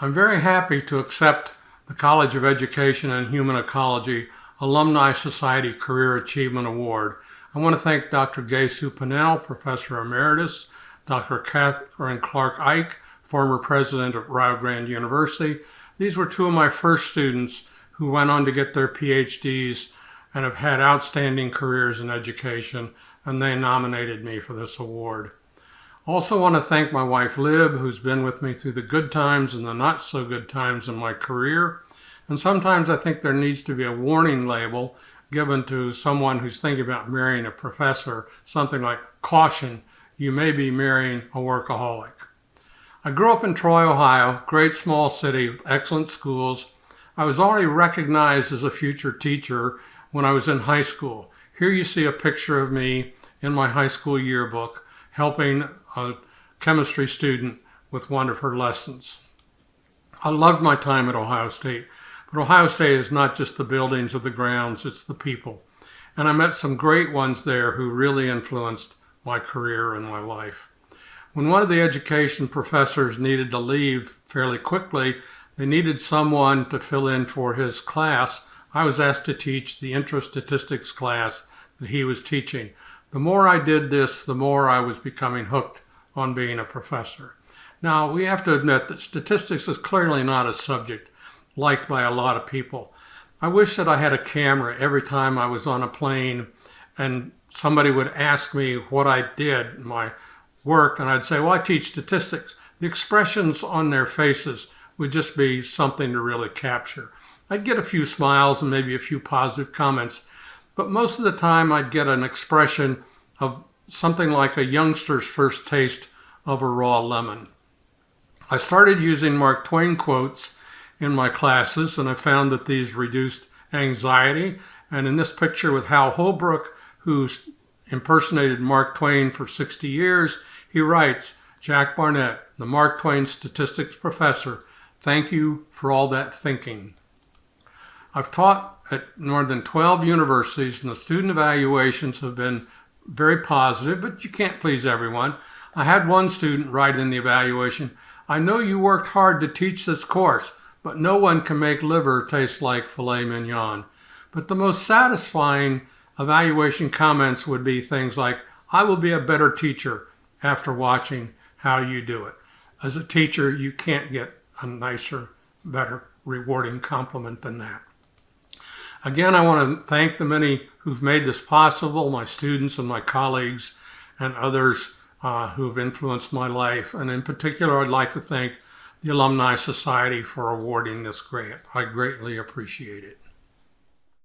I'm very happy to accept the College of Education and Human Ecology Alumni Society Career Achievement Award. I want to thank Dr. Gay Supinel, Professor Emeritus, Dr. Catherine Clark-Ike, former president of Rio Grande University. These were two of my first students who went on to get their PhDs and have had outstanding careers in education, and they nominated me for this award. Also want to thank my wife Lib, who's been with me through the good times and the not so good times in my career. And sometimes I think there needs to be a warning label given to someone who's thinking about marrying a professor, something like, caution, you may be marrying a workaholic. I grew up in Troy, Ohio, great small city with excellent schools. I was already recognized as a future teacher when I was in high school. Here you see a picture of me in my high school yearbook helping a chemistry student with one of her lessons. I loved my time at Ohio State, but Ohio State is not just the buildings or the grounds, it's the people. And I met some great ones there who really influenced my career and my life. When one of the education professors needed to leave fairly quickly, they needed someone to fill in for his class. I was asked to teach the intro statistics class that he was teaching. The more I did this, the more I was becoming hooked on being a professor. Now, we have to admit that statistics is clearly not a subject liked by a lot of people. I wish that I had a camera every time I was on a plane and somebody would ask me what I did, my work, and I'd say, well, I teach statistics. The expressions on their faces would just be something to really capture. I'd get a few smiles and maybe a few positive comments, but most of the time I'd get an expression of something like a youngster's first taste of a raw lemon. I started using Mark Twain quotes in my classes, and I found that these reduced anxiety. And in this picture with Hal Holbrook, who impersonated Mark Twain for 60 years, he writes, "Jack Barnette, the Mark Twain statistics professor, thank you for all that thinking." I've taught at more than 12 universities, and the student evaluations have been very positive, but you can't please everyone. I had one student write in the evaluation, "I know you worked hard to teach this course, but no one can make liver taste like filet mignon." But the most satisfying evaluation comments would be things like, "I will be a better teacher after watching how you do it." As a teacher, you can't get a nicer, better, rewarding compliment than that. Again, I want to thank the many who've made this possible, my students and my colleagues and others who've influenced my life. And in particular, I'd like to thank the Alumni Society for awarding this grant. I greatly appreciate it.